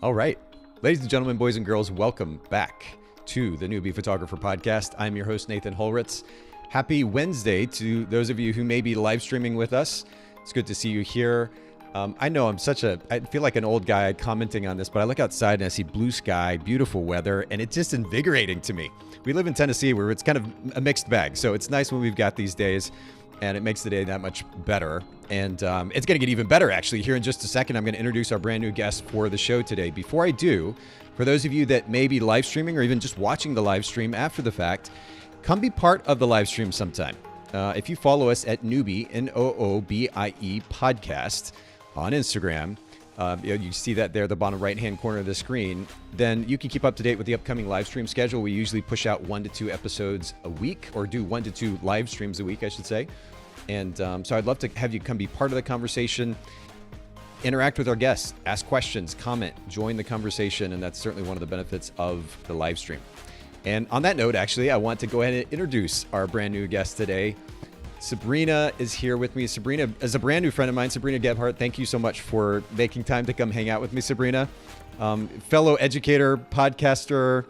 All right. Ladies and gentlemen, boys and girls, welcome back to the Newbie Photographer Podcast. I'm your host, Nathan Holritz. Happy Wednesday to those of you who may be live streaming with us. It's good to see you here. I know I feel like an old guy commenting on this, but I look outside and I see blue sky, beautiful weather, and it's just invigorating to me. We live in Tennessee where it's kind of a mixed bag, so it's nice when we've got these days, and it makes the day that much better. And it's going to get even better, actually. Here in just a second, I'm going to introduce our brand new guest for the show today. Before I do, for those of you that may be live streaming or even just watching the live stream after the fact, come be part of the live stream sometime. If you follow us at Noobie, N-O-O-B-I-E podcast on Instagram, you see that there at the bottom right-hand corner of the screen, then you can keep up to date with the upcoming live stream schedule. We usually push out 1 to 2 episodes a week, or do 1 to 2 live streams a week, I should say. And so I'd love to have you come be part of the conversation, interact with our guests, ask questions, comment, join the conversation, and that's certainly one of the benefits of the live stream. And on that note, actually, I want to go ahead and introduce our brand new guest today. Sabrina is here with me. Sabrina is a brand new friend of mine, Sabrina Gebhardt. Thank you so much for making time to come hang out with me, Sabrina. Fellow educator, podcaster.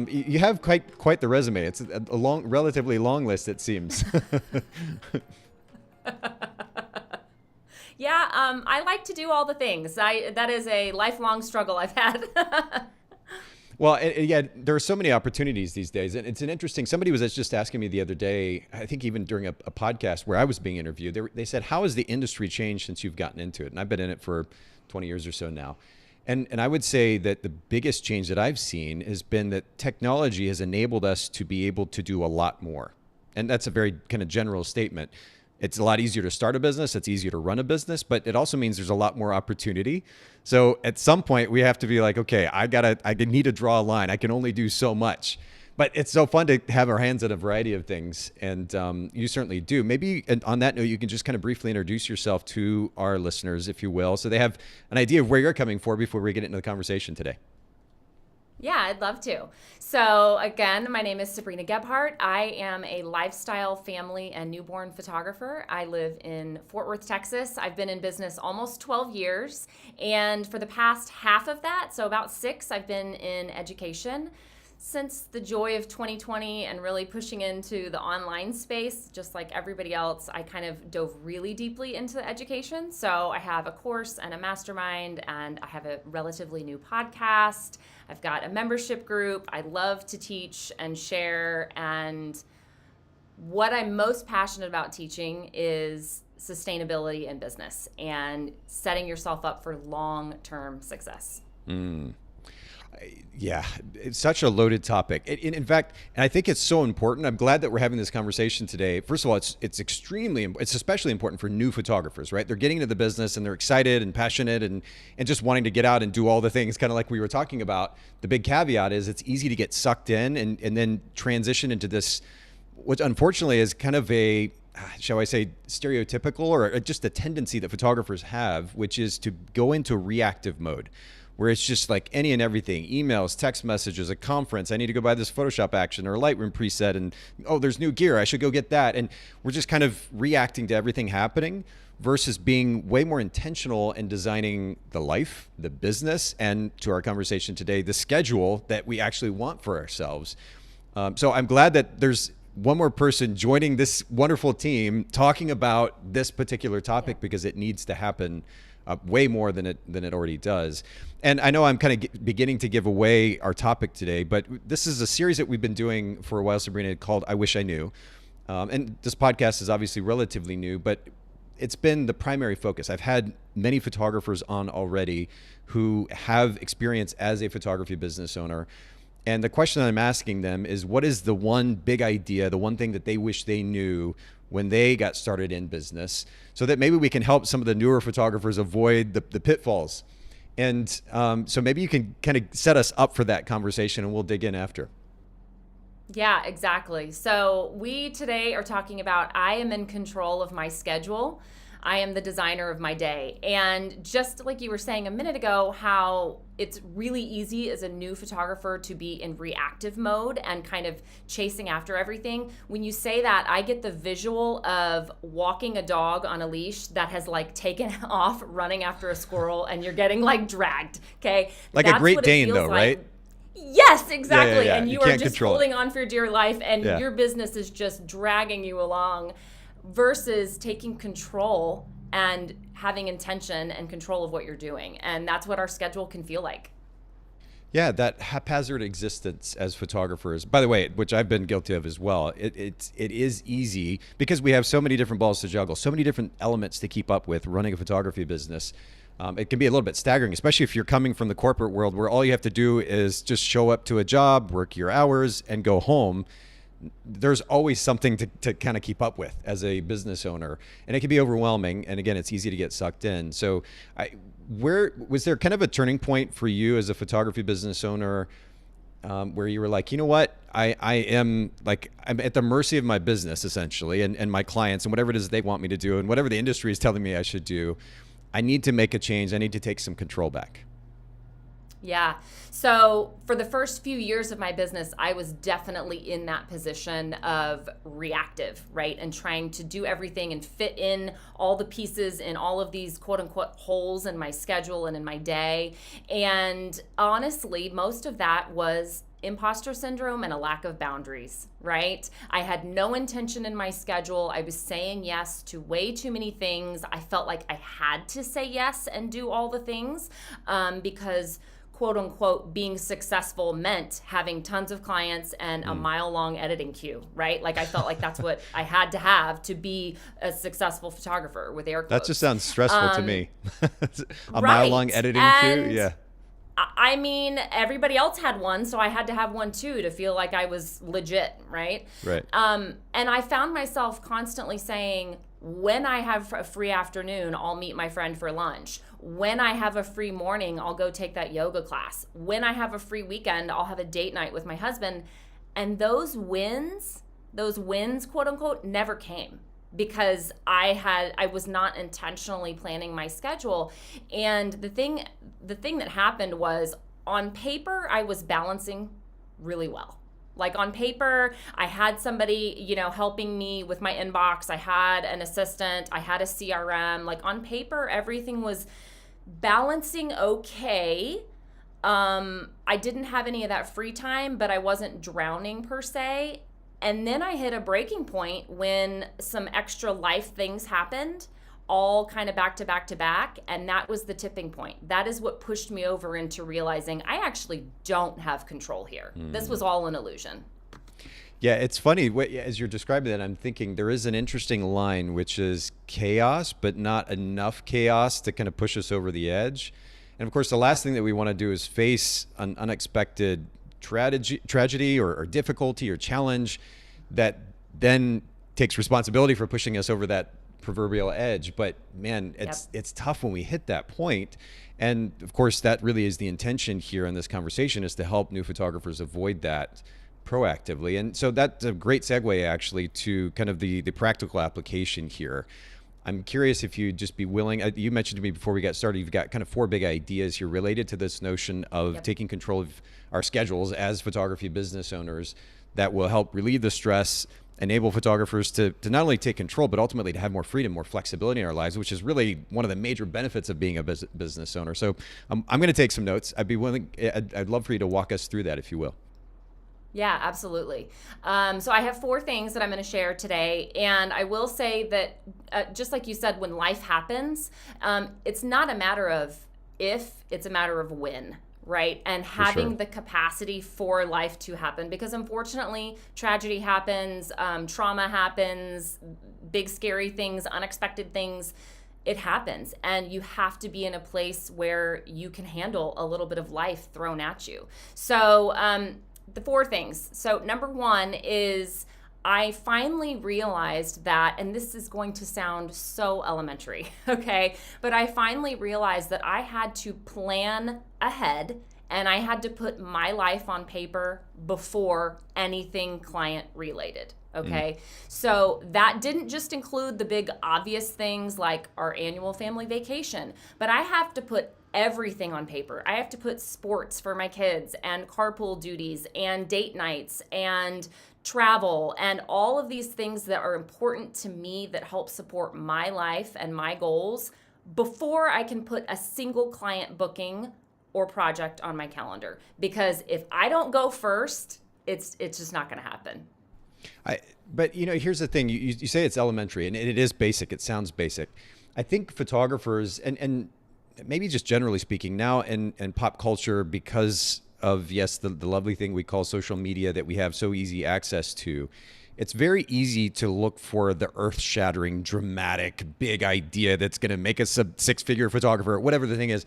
You have quite the resume. It's a relatively long list, it seems. Yeah, I like to do all the things. That is a lifelong struggle I've had. Well, yeah, there are so many opportunities these days. And it's an interesting, somebody was just asking me the other day, I think even during a podcast where I was being interviewed, they said, how has the industry changed since you've gotten into it? And I've been in it for 20 years or so now. And I would say that the biggest change that I've seen has been that technology has enabled us to be able to do a lot more. And that's a very kind of general statement. It's a lot easier to start a business. It's easier to run a business, but it also means there's a lot more opportunity. So at some point we have to be like, okay, I need to draw a line. I can only do so much, but it's so fun to have our hands on a variety of things. And you certainly do. Maybe on that note, you can just kind of briefly introduce yourself to our listeners, if you will, so they have an idea of where you're coming from before we get into the conversation today. Yeah, I'd love to. So again, my name is Sabrina Gebhardt. I am a lifestyle, family, and newborn photographer. I live in Fort Worth, Texas. I've been in business almost 12 years. And for the past half of that, so about 6, I've been in education. Since the joy of 2020 and really pushing into the online space, just like everybody else, I kind of dove really deeply into education. So I have a course and a mastermind, and I have a relatively new podcast. I've got a membership group. I love to teach and share. And what I'm most passionate about teaching is sustainability in business and setting yourself up for long-term success. Yeah, it's such a loaded topic. In fact, and I think it's so important. I'm glad that we're having this conversation today. First of all, it's especially important for new photographers, right? They're getting into the business and they're excited and passionate and just wanting to get out and do all the things, kind of like we were talking about. The big caveat is it's easy to get sucked in and then transition into this, which unfortunately is kind of a, shall I say, stereotypical or just a tendency that photographers have, which is to go into reactive mode, where it's just like any and everything, emails, text messages, a conference, I need to go buy this Photoshop action or a Lightroom preset, and oh, there's new gear, I should go get that. And we're just kind of reacting to everything happening versus being way more intentional in designing the life, the business, and to our conversation today, the schedule that we actually want for ourselves. So I'm glad that there's one more person joining this wonderful team talking about this particular topic because it needs to happen way more than it already does. And I know I'm kind of beginning to give away our topic today, but this is a series that we've been doing for a while, Sabrina, called I Wish I Knew. And this podcast is obviously relatively new, but it's been the primary focus. I've had many photographers on already who have experience as a photography business owner. And the question that I'm asking them is, what is the one big idea, the one thing that they wish they knew when they got started in business, so that maybe we can help some of the newer photographers avoid the pitfalls. And so maybe you can kind of set us up for that conversation and we'll dig in after. Yeah, exactly. So we today are talking about I am in control of my schedule. I am the designer of my day. And just like you were saying a minute ago, how it's really easy as a new photographer to be in reactive mode and kind of chasing after everything. When you say that, I get the visual of walking a dog on a leash that has like taken off running after a squirrel and you're getting like dragged. Okay. Like That's a Great what it Dane feels though, like. right? Yes, exactly. Yeah. And you You are can't just control it. holding on for dear life and Yeah. your business is just dragging you along versus taking control and having intention and control of what you're doing. And that's what our schedule can feel like. Yeah, that haphazard existence as photographers, by the way, which I've been guilty of as well. It is easy because we have so many different balls to juggle, so many different elements to keep up with running a photography business. It can be a little bit staggering, especially if you're coming from the corporate world where all you have to do is just show up to a job, work your hours, and go home. There's always something to kind of keep up with as a business owner, and it can be overwhelming. And again, it's easy to get sucked in. So, where was there kind of a turning point for you as a photography business owner, where you were like, you know what, I'm at the mercy of my business essentially, and my clients and whatever it is they want me to do, and whatever the industry is telling me I should do, I need to make a change. I need to take some control back. Yeah. So for the first few years of my business, I was definitely in that position of reactive, right? And trying to do everything and fit in all the pieces in all of these quote unquote holes in my schedule and in my day. And honestly, most of that was imposter syndrome and a lack of boundaries, right? I had no intention in my schedule. I was saying yes to way too many things. I felt like I had to say yes and do all the things because quote unquote being successful meant having tons of clients and a mile-long editing queue, right? Like I felt like that's what I had to have to be a successful photographer with air quotes. That just sounds stressful to me. A right. mile-long editing And queue, yeah. I mean, everybody else had one, so I had to have one too to feel like I was legit, right? Right. And I found myself constantly saying, when I have a free afternoon, I'll meet my friend for lunch. When I have a free morning, I'll go take that yoga class. When I have a free weekend, I'll have a date night with my husband. And those wins, quote unquote, never came because I was not intentionally planning my schedule. And the thing that happened was, on paper, I was balancing really well. Like on paper, I had somebody, helping me with my inbox. I had an assistant. I had a CRM. Like on paper, everything was balancing okay. I didn't have any of that free time, but I wasn't drowning per se. And then I hit a breaking point when some extra life things happened, all kind of back to back to back. And that was the tipping point. That is what pushed me over into realizing I actually don't have control here. This was all an illusion. Yeah, it's funny. As you're describing that, I'm thinking there is an interesting line, which is chaos, but not enough chaos to kind of push us over the edge. And of course, the last thing that we want to do is face an unexpected tragedy or difficulty or challenge that then takes responsibility for pushing us over that proverbial edge. But man, it's tough when we hit that point. And of course, that really is the intention here in this conversation, is to help new photographers avoid that proactively. And so that's a great segue actually to kind of the practical application here. I'm curious if you'd just be willing, you mentioned to me before we got started, you've got kind of 4 big ideas here related to this notion of taking control of our schedules as photography business owners that will help relieve the stress, enable photographers to not only take control, but ultimately to have more freedom, more flexibility in our lives, which is really one of the major benefits of being a business owner. So I'm going to take some notes. I'd love for you to walk us through that, if you will. Yeah, absolutely. So I have 4 things that I'm going to share today. And I will say that just like you said, when life happens, it's not a matter of if, it's a matter of when. Right? And having the capacity for life to happen, because unfortunately tragedy happens, trauma happens, big scary things, unexpected things, it happens. And you have to be in a place where you can handle a little bit of life thrown at you. So the 4 things. So number 1 is, I finally realized that, and this is going to sound so elementary, okay? But I finally realized that I had to plan ahead and I had to put my life on paper before anything client related. Okay. So that didn't just include the big obvious things like our annual family vacation, but I have to put everything on paper. I have to put sports for my kids and carpool duties and date nights and travel and all of these things that are important to me that help support my life and my goals before I can put a single client booking or project on my calendar. Because if I don't go first, it's just not going to happen. But here's the thing. You say it's elementary, and it is basic. It sounds basic. I think photographers, and maybe just generally speaking now in pop culture, because of, yes, the lovely thing we call social media that we have so easy access to, it's very easy to look for the earth-shattering, dramatic, big idea that's going to make us a six-figure photographer, whatever the thing is.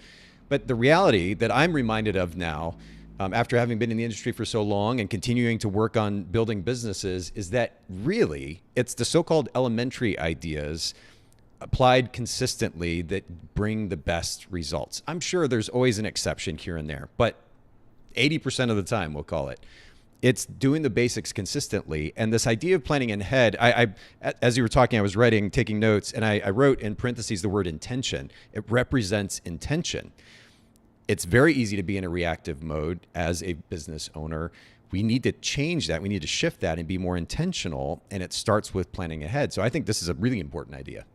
But the reality that I'm reminded of now, after having been in the industry for so long and continuing to work on building businesses, is that really it's the so-called elementary ideas applied consistently that bring the best results. I'm sure there's always an exception here and there, but 80% of the time, we'll call it, it's doing the basics consistently. And this idea of planning ahead, I as you were talking, I was taking notes, and I wrote in parentheses the word intention. It represents intention. It's very easy to be in a reactive mode as a business owner. We need to change that. We need to shift that and be more intentional. And it starts with planning ahead. So I think this is a really important idea.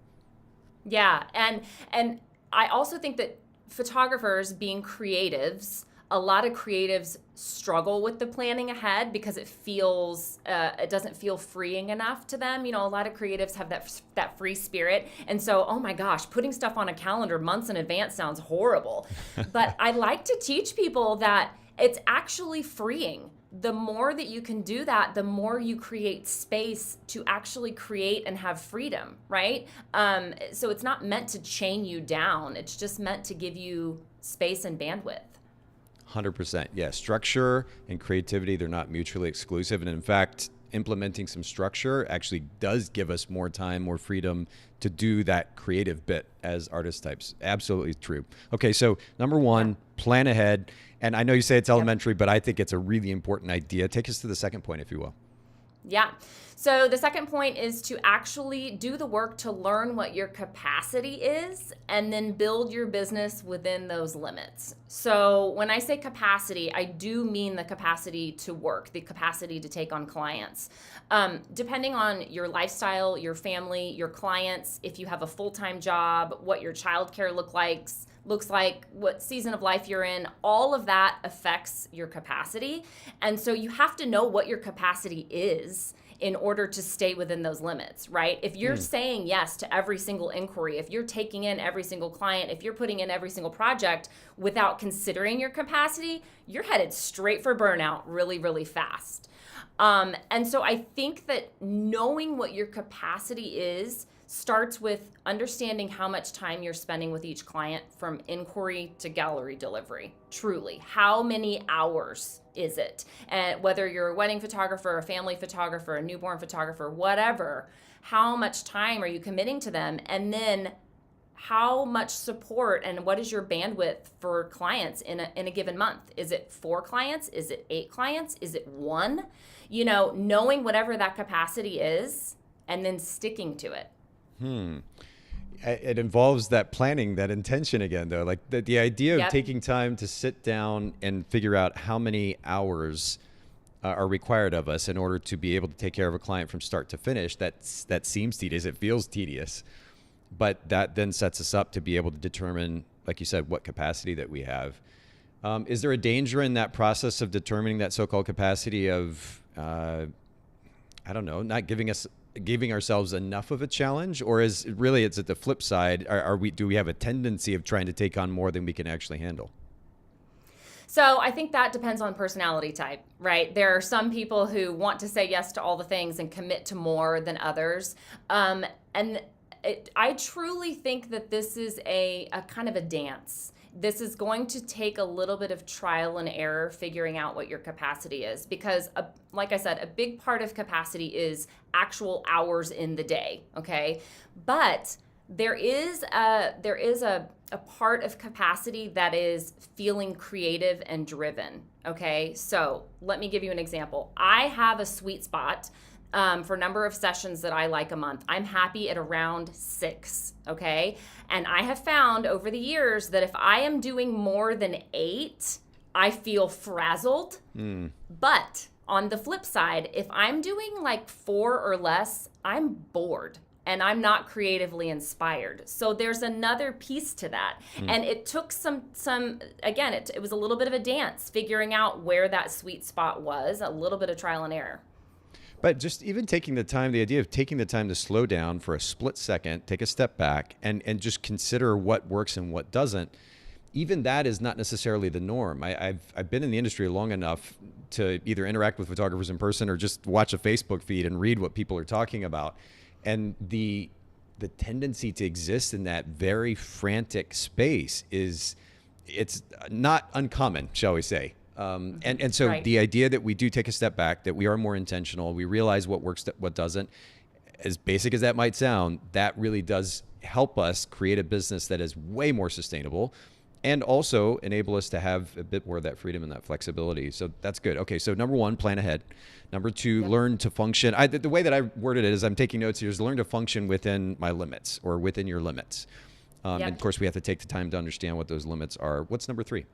Yeah. And I also think that photographers, being creatives, a lot of creatives struggle with the planning ahead because it doesn't feel freeing enough to them. A lot of creatives have that free spirit. And so, oh my gosh, putting stuff on a calendar months in advance sounds horrible. But I like to teach people that it's actually freeing. The more that you can do that, the more you create space to actually create and have freedom, right? So it's not meant to chain you down. It's just meant to give you space and bandwidth. 100%. Yeah. Structure and creativity, they're not mutually exclusive. And in fact, implementing some structure actually does give us more time, more freedom to do that creative bit as artist types. Absolutely true. Okay. So number one, plan ahead. And I know you say it's elementary, but I think it's a really important idea. Take us to the second point, if you will. Yeah. So the second point is to actually do the work to learn what your capacity is and then build your business within those limits. So when I say capacity, I do mean the capacity to work, the capacity to take on clients. Depending on your lifestyle, your family, your clients, if you have a full-time job, what your childcare looks like, what season of life you're in, all of that affects your capacity. And so you have to know what your capacity is in order to stay within those limits, right? If you're saying yes to every single inquiry, if you're taking in every single client, if you're putting in every single project without considering your capacity, you're headed straight for burnout really, really fast. And so I think that knowing what your capacity is starts with understanding how much time you're spending with each client from inquiry to gallery delivery. Truly, how many hours is it? And whether you're a wedding photographer, a family photographer, a newborn photographer, whatever, how much time are you committing to them? And then how much support and what is your bandwidth for clients in a given month? Is it 4 clients? Is it 8 clients? Is it 1? Knowing whatever that capacity is and then sticking to it. It involves that planning, that intention again, though. Like the idea of taking time to sit down and figure out how many hours are required of us in order to be able to take care of a client from start to finish. That seems tedious. It feels tedious. But that then sets us up to be able to determine, like you said, what capacity that we have. Is there a danger in that process of determining that so-called capacity of, not giving ourselves enough of a challenge, or is it really, it's at the flip side? Do we have a tendency of trying to take on more than we can actually handle? So I think that depends on personality type, right? There are some people who want to say yes to all the things and commit to more than others. I truly think that this is a kind of a dance. This is going to take a little bit of trial and error figuring out what your capacity is, because like I said, a big part of capacity is actual hours in the day, okay? But there is a a part of capacity that is feeling creative and driven. Okay, so let me give you an example. I have a sweet spot for number of sessions that I like a month. I'm happy at around 6, okay? And I have found over the years that if I am doing more than 8, I feel frazzled. But on the flip side, if I'm doing like 4 or less, I'm bored and I'm not creatively inspired. So there's another piece to that. And it took some again, it was a little bit of a dance figuring out where that sweet spot was, a little bit of trial and error. But just even taking the time, the idea of taking the time to slow down for a split second, take a step back and just consider what works and what doesn't, even that is not necessarily the norm. I've been in the industry long enough to either interact with photographers in person or just watch a Facebook feed and read what people are talking about. And the tendency to exist in that very frantic space it's not uncommon, shall we say. And so Right. the idea that we do take a step back, that we are more intentional, we realize what works, what doesn't, as basic as that might sound, that really does help us create a business that is way more sustainable and also enable us to have a bit more of that freedom and that flexibility. So that's good. Okay, so number 1, plan ahead. Number 2, learn to function. The way that I worded it is I'm taking notes here is learn to function within my limits or within your limits. And of course, we have to take the time to understand what those limits are. What's number 3?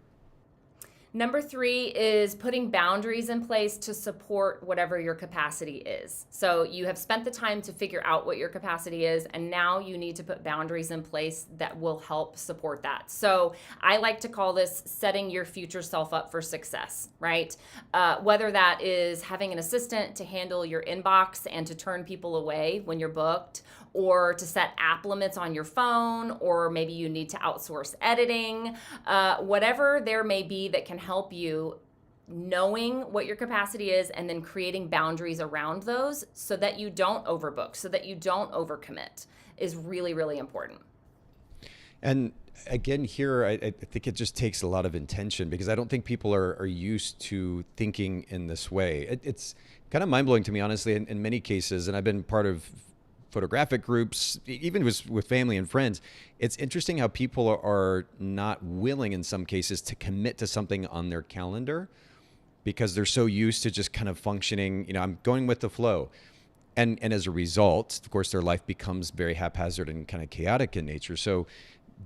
Number 3 is putting boundaries in place to support whatever your capacity is. So you have spent the time to figure out what your capacity is, and now you need to put boundaries in place that will help support that. So I like to call this setting your future self up for success, right? Whether that is having an assistant to handle your inbox and to turn people away when you're booked, or to set app limits on your phone, or maybe you need to outsource editing, whatever there may be that can help you knowing what your capacity is and then creating boundaries around those so that you don't overbook, so that you don't overcommit is really, really important. And again, here, I think it just takes a lot of intention because I don't think people are used to thinking in this way. It's kind of mind-blowing to me, honestly, in many cases, and I've been part of photographic groups, even with family and friends. It's interesting how people are not willing in some cases to commit to something on their calendar because they're so used to just kind of functioning, I'm going with the flow. And as a result, of course, their life becomes very haphazard and kind of chaotic in nature. So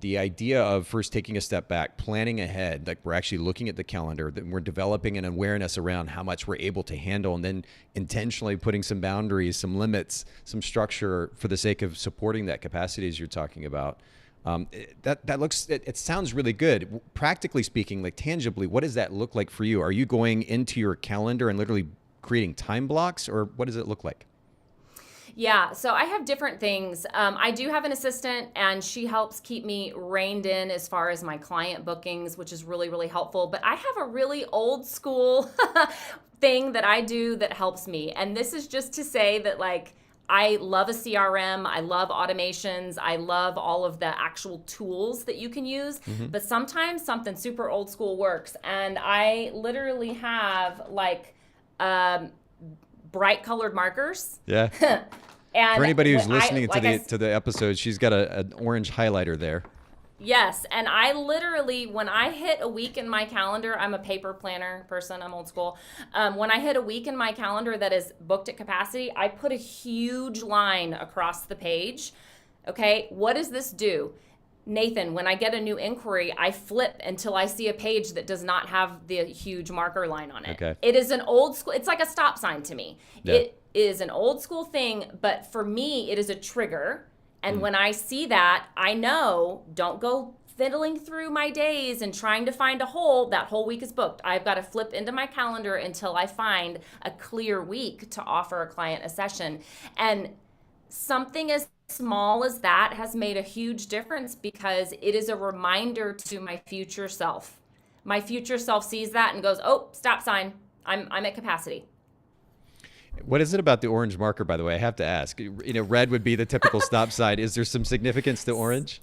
the idea of first taking a step back, planning ahead, like we're actually looking at the calendar, that we're developing an awareness around how much we're able to handle, and then intentionally putting some boundaries, some limits, some structure for the sake of supporting that capacity as you're talking about. It sounds really good. Practically speaking, like tangibly, what does that look like for you? Are you going into your calendar and literally creating time blocks, or what does it look like? Yeah, so I have different things. I do have an assistant, and she helps keep me reined in as far as my client bookings, which is really, really helpful. But I have a really old school thing that I do that helps me. And this is just to say that, like, I love a CRM. I love automations. I love all of the actual tools that you can use. But sometimes something super old school works. And I literally have, like, bright colored markers. Yeah. And for anybody who's listening like to the episode, she's got an orange highlighter there. Yes, and I literally, when I hit a week in my calendar, I'm a paper planner person, I'm old school. When I hit a week in my calendar that is booked at capacity, I put a huge line across the page. Okay, what does this do? Nathan, when I get a new inquiry, I flip until I see a page that does not have the huge marker line on it. Okay. It is an old school, it's like a stop sign to me. Yeah. It is an old school thing, but for me, it is a trigger. And when I see that, I know, don't go fiddling through my days and trying to find a hole. That whole week is booked. I've got to flip into my calendar until I find a clear week to offer a client a session. And something as small as that has made a huge difference because it is a reminder to my future self. My future self sees that and goes, oh, stop sign. I'm at capacity. What is it about the orange marker, by the way? I have to ask. Red would be the typical stop sign. Is there some significance to orange?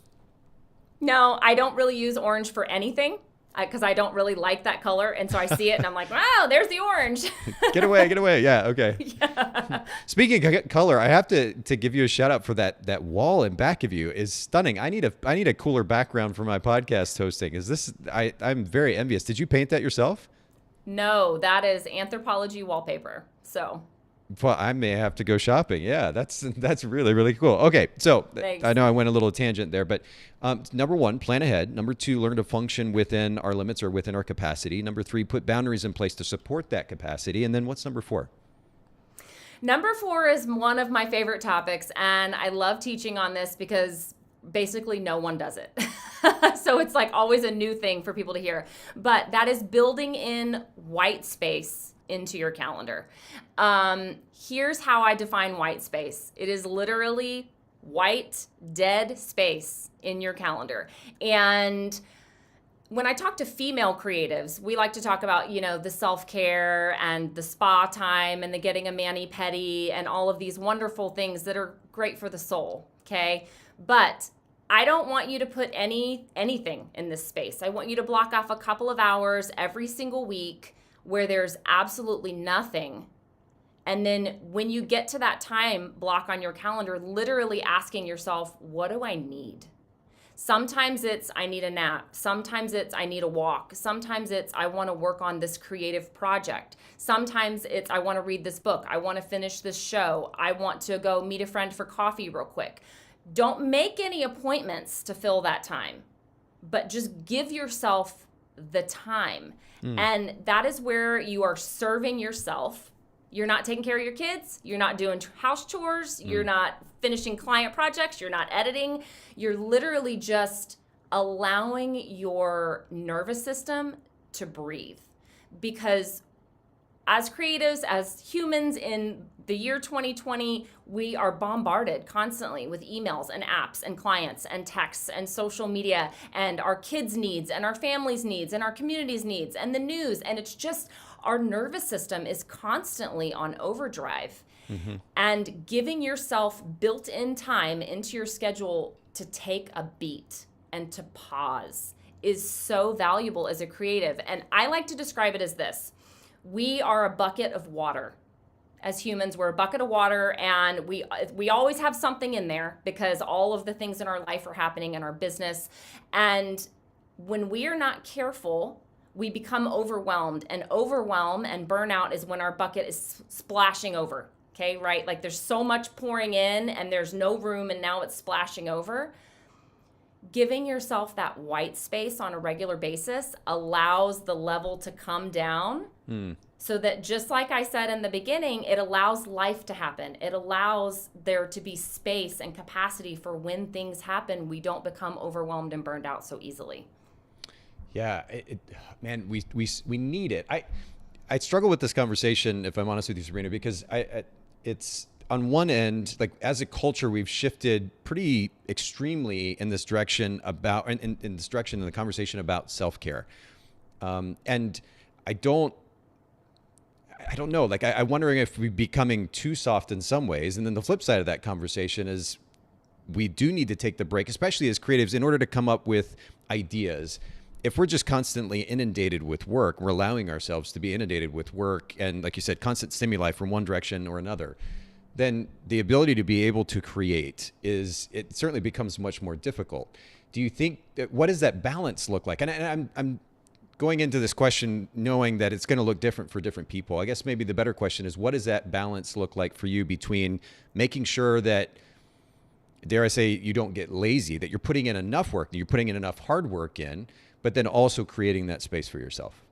No, I don't really use orange for anything. because I don't really like that color. And so I see it and I'm like, wow, there's the orange. Get away. Yeah. Okay. Yeah. Speaking of color, I have to give you a shout out for that wall in back of you is stunning. I need a cooler background for my podcast hosting. I'm very envious. Did you paint that yourself? No, that is Anthropologie wallpaper. So Well, I may have to go shopping. Yeah, that's really, really cool. Okay, so thanks. I know I went a little tangent there, but number one, plan ahead. Number two, learn to function within our limits or within our capacity. Number three, put boundaries in place to support that capacity. And then what's number four? Number 4 is one of my favorite topics, and I love teaching on this because basically no one does it. So it's like always a new thing for people to hear. But that is building in white space into your calendar. Here's how I define white space. It is literally white, dead space in your calendar. And when I talk to female creatives, we like to talk about, the self-care and the spa time and the getting a mani-pedi and all of these wonderful things that are great for the soul, okay? But I don't want you to put anything in this space. I want you to block off a couple of hours every single week where there's absolutely nothing. And then when you get to that time block on your calendar, literally asking yourself, what do I need? Sometimes it's I need a nap. Sometimes it's I need a walk. Sometimes it's I want to work on this creative project. Sometimes it's I want to read this book. I want to finish this show. I want to go meet a friend for coffee real quick. Don't make any appointments to fill that time, but just give yourself the time. And that is where you are serving yourself. You're not taking care of your kids. You're not doing house chores. You're not finishing client projects. You're not editing. You're literally just allowing your nervous system to breathe. Because as creatives, as humans in the year 2020, we are bombarded constantly with emails and apps and clients and texts and social media and our kids' needs and our family's needs and our community's needs and the news. And it's just our nervous system is constantly on overdrive. Mm-hmm. And giving yourself built-in time into your schedule to take a beat and to pause is so valuable as a creative. And I like to describe it as this. We are a bucket of water. As humans, we're a bucket of water, and we always have something in there because all of the things in our life are happening in our business. And when we are not careful, we become overwhelmed. And overwhelm and burnout is when our bucket is splashing over, okay, right? Like there's so much pouring in and there's no room and now it's splashing over. Giving yourself that white space on a regular basis allows the level to come down so that, just like I said in the beginning, it allows life to happen. It allows there to be space and capacity for when things happen, we don't become overwhelmed and burned out so easily. Yeah, man, we need it. I struggle with this conversation, if I'm honest with you, Sabrina, because it's on one end, like as a culture, we've shifted pretty extremely in this direction in this direction in the conversation about self-care. And I don't know, like I'm wondering if we're becoming too soft in some ways. And then the flip side of that conversation is we do need to take the break, especially as creatives, in order to come up with ideas. If we're just constantly inundated with work, we're allowing ourselves to be inundated with work and, like you said, constant stimuli from one direction or another, then the ability to be able to create it certainly becomes much more difficult. Do you think what does that balance look like? And I'm going into this question knowing that it's going to look different for different people. I guess maybe the better question is, what does that balance look like for you between making sure that, dare I say, you don't get lazy, that you're putting in enough work, that you're putting in enough hard work in, but then also creating that space for yourself?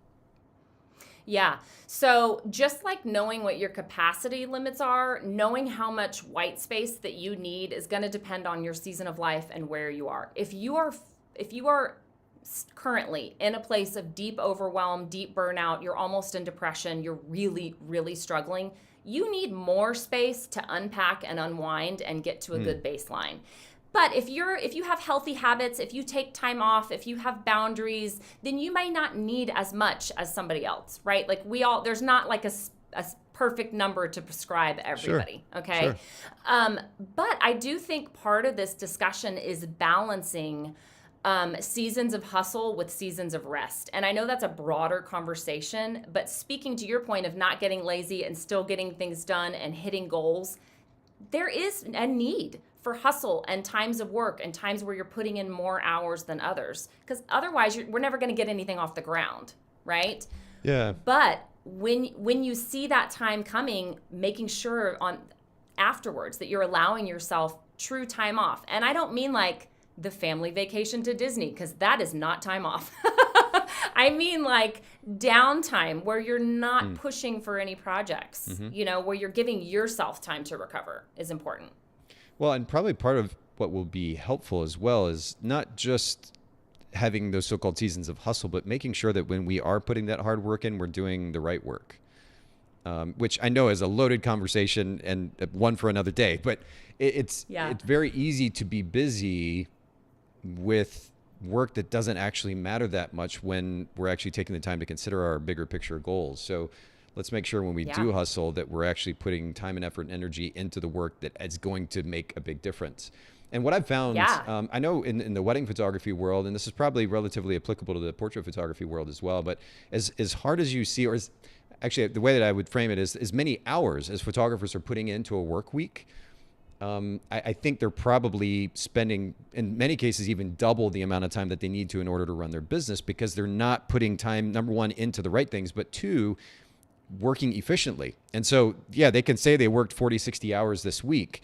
Yeah. So just like knowing what your capacity limits are, knowing how much white space that you need is going to depend on your season of life and where you are. If you are currently in a place of deep overwhelm, deep burnout, you're almost in depression, you're really, really struggling, you need more space to unpack and unwind and get to a good baseline. But if you have healthy habits, if you take time off, if you have boundaries, then you might not need as much as somebody else, right? Like there's not like a perfect number to prescribe everybody, sure. Okay? Sure. But I do think part of this discussion is balancing seasons of hustle with seasons of rest. And I know that's a broader conversation, but speaking to your point of not getting lazy and still getting things done and hitting goals, there is a need for hustle and times of work and times where you're putting in more hours than others, because otherwise we're never going to get anything off the ground, right? Yeah. But when you see that time coming, making sure on afterwards that you're allowing yourself true time off. And I don't mean like the family vacation to Disney, because that is not time off. I mean like downtime where you're not pushing for any projects, where you're giving yourself time to recover is important. Well, and probably part of what will be helpful as well is not just having those so-called seasons of hustle, but making sure that when we are putting that hard work in, we're doing the right work, which I know is a loaded conversation and one for another day, but it's very easy to be busy with work that doesn't actually matter that much when we're actually taking the time to consider our bigger picture goals. So let's make sure when we do hustle that we're actually putting time and effort and energy into the work that is going to make a big difference. And what I've found, I know in the wedding photography world, and this is probably relatively applicable to the portrait photography world as well, but as hard as you see, or actually the way that I would frame it is as many hours as photographers are putting into a work week, I think they're probably spending, in many cases, even double the amount of time that they need to in order to run their business, because they're not putting time, number one, into the right things, but two, working efficiently. And so, they can say they worked 40, 60 hours this week,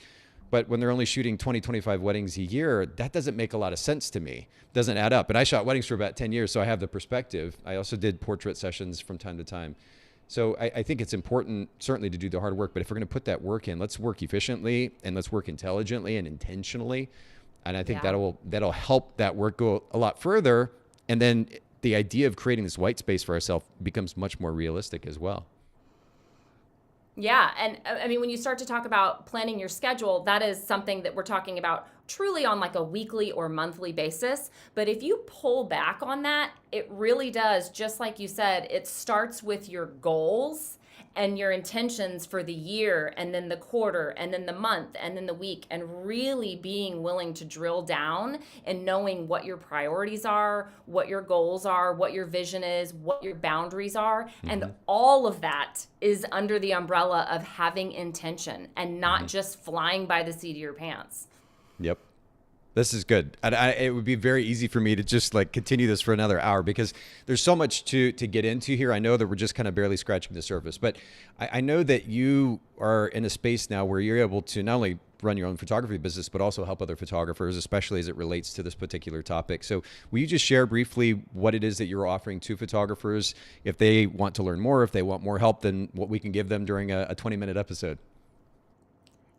but when they're only shooting 20, 25 weddings a year, that doesn't make a lot of sense to me. It doesn't add up. And I shot weddings for about 10 years, so I have the perspective. I also did portrait sessions from time to time. So I think it's important, certainly, to do the hard work. But if we're going to put that work in, let's work efficiently and let's work intelligently and intentionally. And I think that'll help that work go a lot further. And then the idea of creating this white space for ourselves becomes much more realistic as well. Yeah. And I mean, when you start to talk about planning your schedule, that is something that we're talking about truly on like a weekly or monthly basis. But if you pull back on that, it really does, just like you said, it starts with your goals and your intentions for the year, and then the quarter, and then the month, and then the week, and really being willing to drill down and knowing what your priorities are, what your goals are, what your vision is, what your boundaries are. And all of that is under the umbrella of having intention and not just flying by the seat of your pants. Yep. This is good. It would be very easy for me to just like continue this for another hour, because there's so much to get into here. I know that we're just kind of barely scratching the surface, but I know that you are in a space now where you're able to not only run your own photography business, but also help other photographers, especially as it relates to this particular topic. So will you just share briefly what it is that you're offering to photographers if they want to learn more, if they want more help than what we can give them during a 20-minute episode?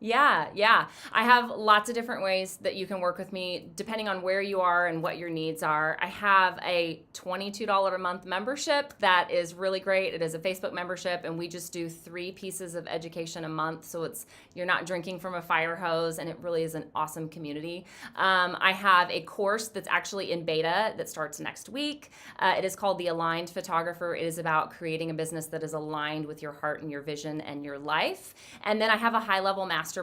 Yeah. I have lots of different ways that you can work with me depending on where you are and what your needs are. I have a $22 a month membership that is really great. It is a Facebook membership, and we just do 3 pieces of education a month. So you're not drinking from a fire hose, and it really is an awesome community. I have a course that's actually in beta that starts next week. It is called The Aligned Photographer. It is about creating a business that is aligned with your heart and your vision and your life. And then I have a high-level mastermind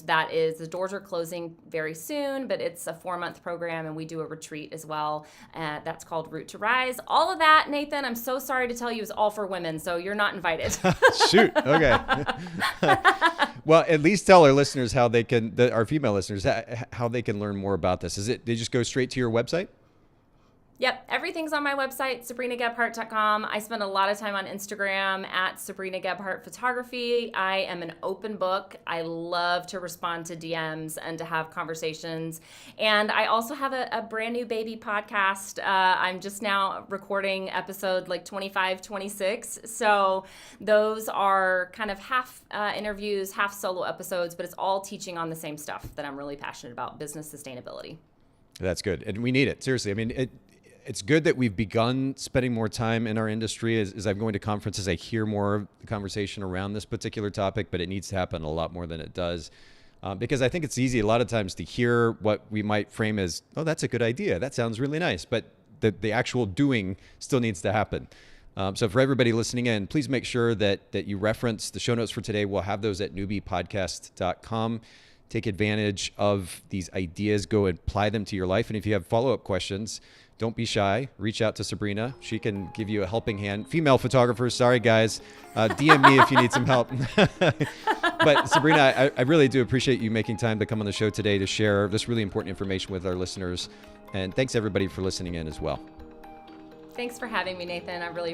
that is, the doors are closing very soon, but it's a 4-month program, and we do a retreat as well. That's called Root to Rise. All of that, Nathan, I'm so sorry to tell you, is all for women, so you're not invited. Shoot. Okay. Well, at least tell our listeners how they can, our female listeners, how they can learn more about this. They just go straight to your website? Yep, everything's on my website, sabrinagebhardt.com. I spend a lot of time on Instagram at Sabrina Gebhardt Photography. I am an open book. I love to respond to DMs and to have conversations. And I also have a brand new baby podcast. I'm just now recording episode like 25, 26. So those are kind of half interviews, half solo episodes, but it's all teaching on the same stuff that I'm really passionate about, business sustainability. That's good. And we need it. Seriously. I mean, it's good that we've begun spending more time in our industry. As I'm going to conferences, I hear more of the conversation around this particular topic, but it needs to happen a lot more than it does. Because I think it's easy a lot of times to hear what we might frame as, oh, that's a good idea. That sounds really nice. But the actual doing still needs to happen. So for everybody listening in, please make sure that you reference the show notes for today. We'll have those at newbiepodcast.com. take advantage of these ideas, go and apply them to your life. And if you have follow-up questions, don't be shy. Reach out to Sabrina. She can give you a helping hand. Female photographers, sorry guys. DM me if you need some help. But Sabrina, I really do appreciate you making time to come on the show today to share this really important information with our listeners. And thanks everybody for listening in as well. Thanks for having me, Nathan. I really